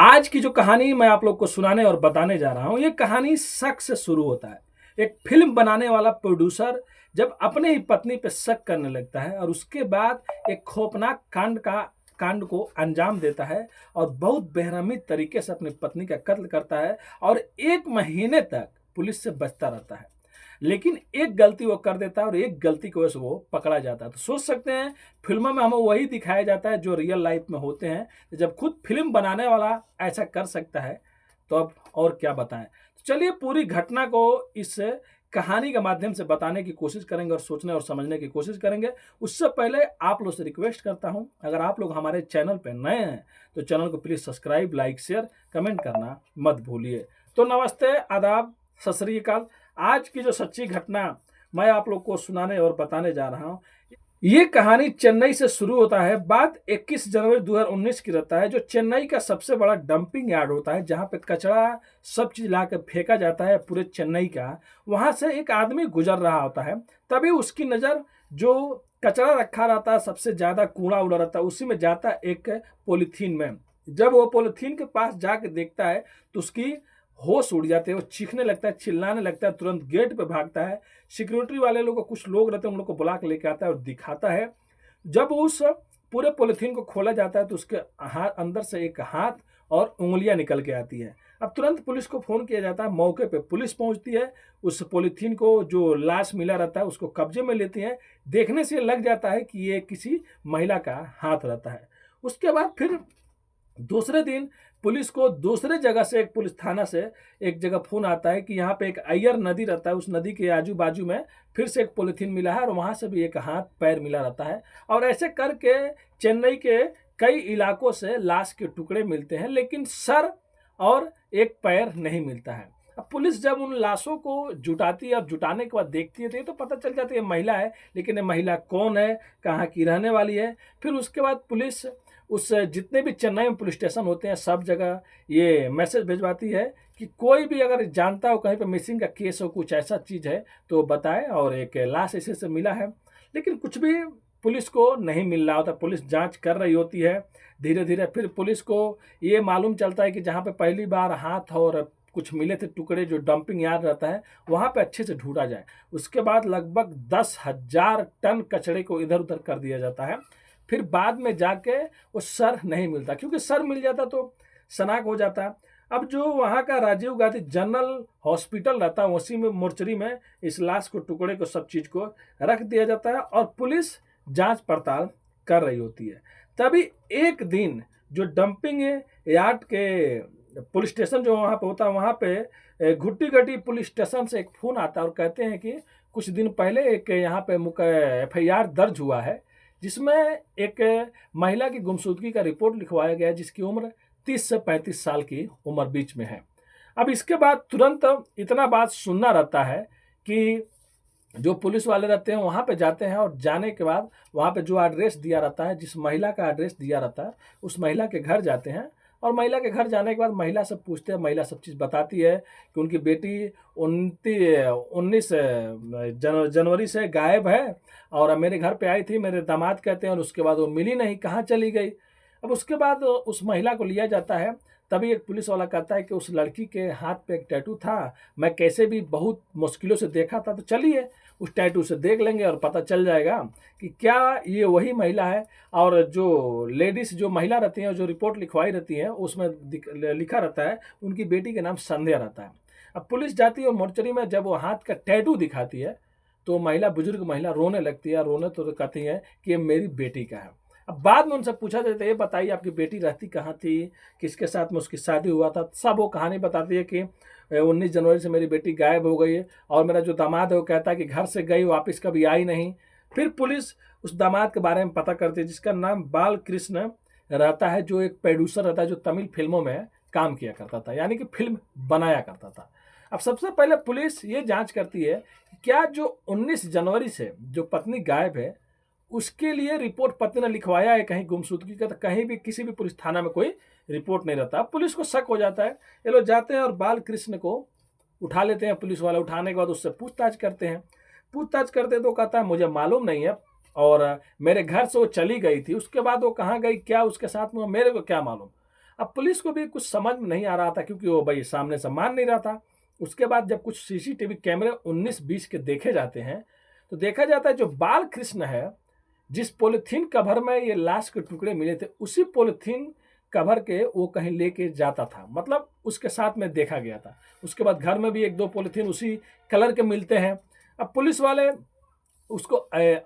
आज की जो कहानी मैं आप लोग को सुनाने और बताने जा रहा हूँ, ये कहानी शक से शुरू होता है। एक फ़िल्म बनाने वाला प्रोड्यूसर जब अपने ही पत्नी पे शक करने लगता है और उसके बाद एक खौफनाक कांड को अंजाम देता है और बहुत बेरहमी तरीके से अपनी पत्नी का कत्ल करता है और 1 महीने तक पुलिस से बचता रहता है। लेकिन एक गलती वो कर देता है और एक गलती की वजह से वो पकड़ा जाता है। तो सोच सकते हैं फ़िल्मों में हमें वही दिखाया जाता है जो रियल लाइफ़ में होते हैं। जब खुद फ़िल्म बनाने वाला ऐसा कर सकता है, तो अब और क्या बताएँ? तो चलिए पूरी घटना को इस कहानी के माध्यम से बताने की कोशिश करेंगे और सोचने और समझने की कोशिश करेंगे। उससे पहले आप लोग से रिक्वेस्ट करता हूँ, अगर आप लोग हमारे चैनल पे नए हैं, तो चैनल को please subscribe, like, share, comment करना मत भूलिए। तो नमस्ते, आदाब, सत श्री अकाल। आज की जो सच्ची घटना मैं आप लोग को सुनाने और बताने जा रहा हूँ, ये कहानी चेन्नई से शुरू होता है। बात 21 जनवरी 2019 की रहता है, जो चेन्नई का सबसे बड़ा डंपिंग यार्ड होता है, जहाँ पे कचरा सब चीज़ ला के फेंका जाता है पूरे चेन्नई का। वहाँ से एक आदमी गुजर रहा होता है, तभी उसकी नज़र जो कचरा रखा रहता है, सबसे ज़्यादा कूड़ा-वूड़ा रहता है, उसी में जाता है एक पॉलीथीन में। जब वो पॉलीथीन के पास जाके देखता है, तो उसकी होश उड़ जाते हैं, वो चीखने लगता है, चिल्लाने लगता है, तुरंत गेट पे भागता है। सिक्योरिटी वाले लोग को कुछ लोग रहते हैं, उन लोग को बुला के लेके आता है और दिखाता है। जब उस पूरे पॉलीथीन को खोला जाता है, तो उसके हाथ अंदर से एक हाथ और उँगलियाँ निकल के आती हैं। अब तुरंत पुलिस को फ़ोन किया जाता है, मौके पे पुलिस पहुँचती है, उस पॉलीथीन को जो लाश मिला रहता है उसको कब्जे में लेती है। देखने से लग जाता है कि ये किसी महिला का हाथ रहता है। उसके बाद फिर दूसरे दिन पुलिस को दूसरे जगह से, एक पुलिस थाना से एक जगह फ़ोन आता है कि यहाँ पे एक अय्यर नदी रहता है, उस नदी के आजू-बाजू में फिर से एक पॉलीथीन मिला है और वहाँ से भी एक हाथ-पैर मिला रहता है। और ऐसे करके चेन्नई के कई इलाकों से लाश के टुकड़े मिलते हैं, लेकिन सर और एक पैर नहीं मिलता है। अब पुलिस जब उन लाशों को जुटाती है, अब जुटाने के बाद देखती है, तो ये तो पता चल जाता है ये महिला है, लेकिन ये महिला कौन है, कहाँ की रहने वाली है? फिर उसके बाद पुलिस उस जितने भी चेन्नई में पुलिस स्टेशन होते हैं, सब जगह ये मैसेज भिजवाती है कि कोई भी अगर जानता हो कहीं पे मिसिंग का केस हो, कुछ ऐसा चीज़ है, तो बताएँ। और एक लाश ऐसे-ऐसे मिला है, लेकिन कुछ भी पुलिस को नहीं मिल रहा होता। पुलिस जाँच कर रही होती है। धीरे-धीरे फिर पुलिस को ये मालूम चलता है कि जहाँ पे पहली बार हाथ और कुछ मिले थे टुकड़े, जो डंपिंग यार्ड रहता है, वहाँ पे अच्छे से ढूँढा जाए। उसके बाद लगभग 10,000 टन कचरे को इधर-उधर कर दिया जाता है। फिर बाद में जाके वो सर नहीं मिलता, क्योंकि सर मिल जाता तो शनाख्त हो जाता। अब जो वहाँ का राजीव गांधी जनरल हॉस्पिटल रहता है, उसी में मोर्चरी में इस लाश को, टुकड़े को, सब चीज़ को रख दिया जाता है और पुलिस जांच पड़ताल कर रही होती है। तभी एक दिन जो डंपिंग यार्ड के पुलिस स्टेशन जो वहाँ पे होता है, वहाँ पे घुट्टी-गट्टी पुलिस स्टेशन से एक फ़ोन आता है और कहते हैं कि कुछ दिन पहले एक यहाँ पे एफआईआर दर्ज हुआ है, जिसमें एक महिला की गुमशुदगी का रिपोर्ट लिखवाया गया है, जिसकी उम्र 30 से 35 साल की उम्र बीच में है। अब इसके बाद तुरंत इतना बात सुनना रहता है कि जो पुलिस वाले रहते हैं वहाँ पे जाते हैं, और जाने के बाद वहाँ पे जो एड्रेस दिया रहता है, जिस महिला का एड्रेस दिया रहता है, उस महिला के घर जाते हैं। और महिला के घर जाने के बाद महिला से पूछते हैं, महिला सब चीज़ बताती है कि उनकी बेटी 19 जनवरी से गायब है और मेरे घर पे आई थी, मेरे दामाद कहते हैं, और उसके बाद वो मिली नहीं, कहाँ चली गई। अब उसके बाद उस महिला को लिया जाता है। तभी एक पुलिस वाला कहता है कि उस लड़की के हाथ पे एक टैटू था, मैं कैसे भी बहुत मुश्किलों से देखा था, तो चलिए उस टैटू से देख लेंगे और पता चल जाएगा कि क्या ये वही महिला है। और जो लेडीज़, जो महिला रहती हैं, जो रिपोर्ट लिखवाई रहती हैं, उसमें लिखा रहता है उनकी बेटी का नाम संध्या रहता है। अब पुलिस जाती है और मोर्चरी में जब वो हाथ का टैटू दिखाती है, तो महिला, बुजुर्ग महिला रोने लगती है। रोने तो कहती है कि ये मेरी बेटी का है। अब बाद में उनसे पूछा जाता है, ये बताइए आपकी बेटी रहती कहाँ थी, किसके साथ में उसकी शादी हुआ था। सब वो कहानी बताती है कि 19 जनवरी से मेरी बेटी गायब हो गई है, और मेरा जो दामाद है वो कहता है कि घर से गई, वापस कभी आई नहीं। फिर पुलिस उस दामाद के बारे में पता करती है, जिसका नाम बालकृष्ण रहता है, जो एक प्रोड्यूसर रहता है, जो तमिल फिल्मों में काम किया करता था, यानी कि फिल्म बनाया करता था। अब सबसे पहले पुलिस ये जांच करती है कि क्या जो 19 जनवरी से जो पत्नी गायब है, उसके लिए रिपोर्ट पति ने लिखवाया है कहीं गुमशुदगी का, तो कहीं भी किसी भी पुलिस थाना में कोई रिपोर्ट नहीं रहता। पुलिस को शक हो जाता है। ये लोग जाते हैं और बालकृष्ण को उठा लेते हैं पुलिस वाले। उठाने के बाद उससे पूछताछ करते हैं। पूछताछ करते तो कहता है मुझे मालूम नहीं है, और मेरे घर से वो चली गई थी, उसके बाद वो कहाँ गई, क्या उसके साथ में, मेरे को क्या मालूम। अब पुलिस को भी कुछ समझ में नहीं आ रहा था, क्योंकि वो भाई सामने से मान नहीं रहा था। उसके बाद जब कुछ सीसीटीवी कैमरे 19-20 के देखे जाते हैं, तो देखा जाता है जो बालकृष्ण है, जिस पॉलीथीन कवर में ये लाश के टुकड़े मिले थे, उसी पॉलीथीन कवर के वो कहीं लेके जाता था, मतलब उसके साथ में देखा गया था। उसके बाद घर में भी 1-2 पॉलीथीन उसी कलर के मिलते हैं। अब पुलिस वाले उसको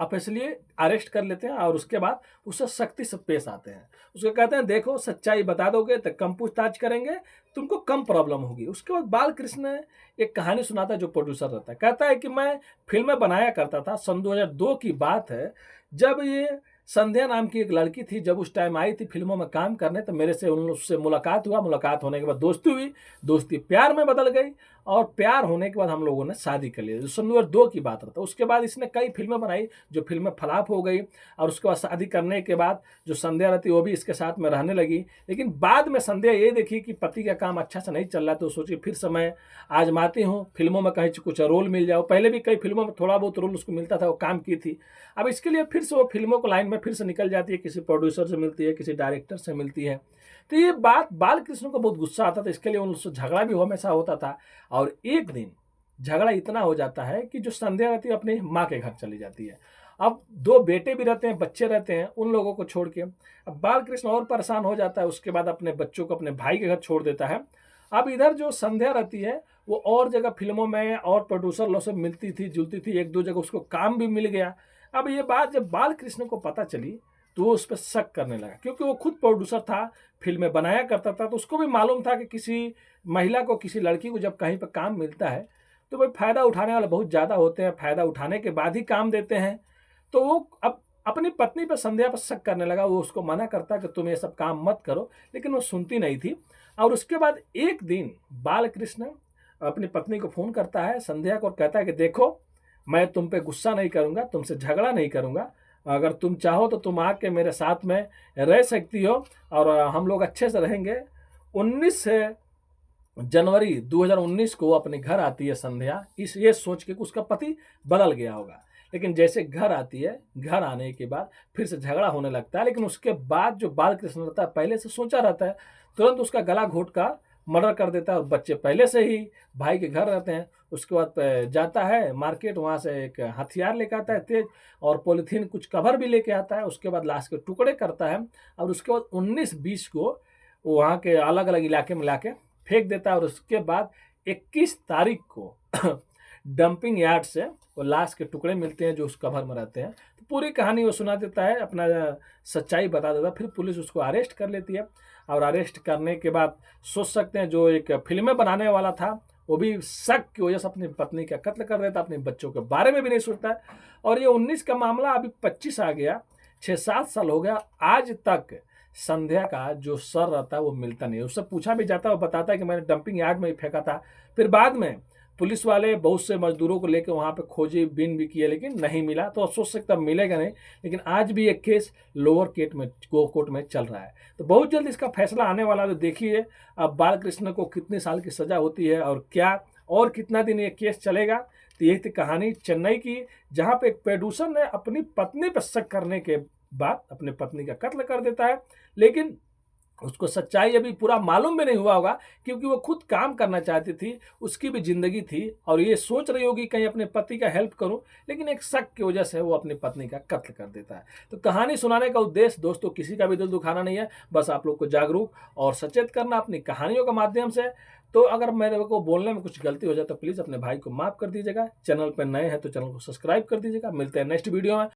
ऑफिशियली अरेस्ट कर लेते हैं और उसके बाद उससे सख्ती से पेश आते हैं। उसको कहते हैं देखो सच्चाई बता दोगे तो कम पूछताछ करेंगे, तुमको कम प्रॉब्लम होगी। उसके बाद बालकृष्ण एक कहानी सुनाता है, जो प्रोड्यूसर रहता है, कहता है कि मैं फिल्में बनाया करता था। सन 2002 की बात है, जब ये संध्या नाम की एक लड़की थी, जब उस टाइम आई थी फिल्मों में काम करने, तो मेरे से उससे मुलाकात हुआ। मुलाकात होने के बाद दोस्ती हुई, दोस्ती प्यार में बदल गई और प्यार होने के बाद हम लोगों ने शादी कर लिया। जो सन 2002 की बात रहता है। उसके बाद इसने कई फिल्में बनाई, जो फिल्में फ्लॉप हो गई, और उसके बाद शादी करने के बाद जो संध्या रहती वो भी इसके साथ में रहने लगी। लेकिन बाद में संध्या ये देखी कि पति का काम अच्छा से नहीं चल रहा, तो सोची फिर से मैं आजमाती हूँ, फिल्मों में कहीं कुछ रोल मिल जाओ। पहले भी कई फिल्मों में थोड़ा बहुत रोल उसको मिलता था, वो काम की थी। अब इसके लिए फिर से वो फिल्मों को लाइन में फिर से निकल जाती है, किसी प्रोड्यूसर से मिलती है, किसी डायरेक्टर से मिलती है। तो ये बात बालकृष्ण को बहुत गुस्सा आता था, इसके लिए उनसे झगड़ा भी हमेशा होता था। और एक दिन झगड़ा इतना हो जाता है कि जो संध्या रहती है अपनी माँ के घर चली जाती है। अब 2 बेटे भी रहते हैं, बच्चे रहते हैं, उन लोगों को छोड़ के अब बालकृष्ण और परेशान हो जाता है। उसके बाद अपने बच्चों को अपने भाई के घर छोड़ देता है। अब इधर जो संध्या रहती है वो और जगह फिल्मों में और प्रोड्यूसर लोग से मिलती थी, जुलती थी, 1-2 जगह उसको काम भी मिल गया। अब ये बात जब बालकृष्ण को पता चली तो वो उस पर शक करने लगा, क्योंकि वो खुद प्रोड्यूसर था, फिल्में बनाया करता था, तो उसको भी मालूम था कि किसी महिला को, किसी लड़की को जब कहीं पर काम मिलता है तो भाई फ़ायदा उठाने वाले बहुत ज़्यादा होते हैं, फ़ायदा उठाने के बाद ही काम देते हैं। तो वो अब अपनी पत्नी पर, संध्या पर शक करने लगा। वो उसको मना करता कि तुम ये सब काम मत करो, लेकिन वो सुनती नहीं थी। और उसके बाद एक दिन बालकृष्ण अपनी पत्नी को फ़ोन करता है, संध्या को, और कहता है कि देखो मैं तुम पे गुस्सा नहीं करूँगा, तुमसे झगड़ा नहीं करूँगा, अगर तुम चाहो तो तुम आके मेरे साथ में रह सकती हो और हम लोग अच्छे से रहेंगे। 19 जनवरी 2019 को अपने घर आती है संध्या, ये सोच के कि उसका पति बदल गया होगा। लेकिन जैसे घर आती है, घर आने के बाद फिर से झगड़ा होने लगता है। लेकिन उसके बाद जो बालकृष्ण रहता है, पहले से सोचा रहता है, तुरंत उसका गला घोट का मर्डर कर देता है। और बच्चे पहले से ही भाई के घर रहते हैं। उसके बाद जाता है मार्केट, वहाँ से एक हथियार लेकर आता है तेज, और पॉलीथीन कुछ कवर भी लेके आता है। उसके बाद लाश के टुकड़े करता है और उसके बाद 19-20 को वहाँ के अलग अलग इलाके में लाके फेंक देता है। और उसके बाद 21 तारीख को डंपिंग यार्ड से वो लाश के टुकड़े मिलते हैं जो उस कवर में रहते हैं। तो पूरी कहानी वो सुना देता है, अपना सच्चाई बता देता है। फिर पुलिस उसको अरेस्ट कर लेती है, और अरेस्ट करने के बाद सोच सकते हैं जो एक फिल्में बनाने वाला था वो भी शक की वजह से अपनी पत्नी का कत्ल कर देता, अपने बच्चों के बारे में भी नहीं सोचता है। और ये 19 का मामला अभी 25 आ गया, 6-7 साल हो गया, आज तक संध्या का जो सर रहता है वो मिलता नहीं है। उससे पूछा भी जाता है, वो बताता है कि मैंने डंपिंग यार्ड में ही फेंका था। फिर बाद में पुलिस वाले बहुत से मजदूरों को लेकर वहाँ पे खोजी बीन भी किए, लेकिन नहीं मिला। तो अफसोस से तब मिलेगा नहीं, लेकिन आज भी एक केस लोअर कोर्ट में चल रहा है। तो बहुत जल्द इसका फैसला आने वाला है। तो देखिए अब बालकृष्ण को कितने साल की सजा होती है और क्या और कितना दिन ये केस चलेगा। तो यही थी कहानी चेन्नई की, जहाँ पे एक प्रोड्यूसर ने अपनी पत्नी पर शक करने के बाद अपने पत्नी का कत्ल कर देता है। लेकिन उसको सच्चाई अभी पूरा मालूम भी नहीं हुआ होगा, क्योंकि वो खुद काम करना चाहती थी, उसकी भी जिंदगी थी, और ये सोच रही होगी कहीं अपने पति का हेल्प करूं, लेकिन एक शक की वजह से वो अपनी पत्नी का कत्ल कर देता है। तो कहानी सुनाने का उद्देश्य दोस्तों किसी का भी दिल दुखाना नहीं है, बस आप लोग को जागरूक और सचेत करना अपनी कहानियों के माध्यम से। तो अगर मेरे को बोलने में कुछ गलती हो जाए तो प्लीज़ अपने भाई को माफ़ कर दीजिएगा। चैनल पर नए हैं तो चैनल को सब्सक्राइब कर दीजिएगा। मिलते हैं नेक्स्ट वीडियो में।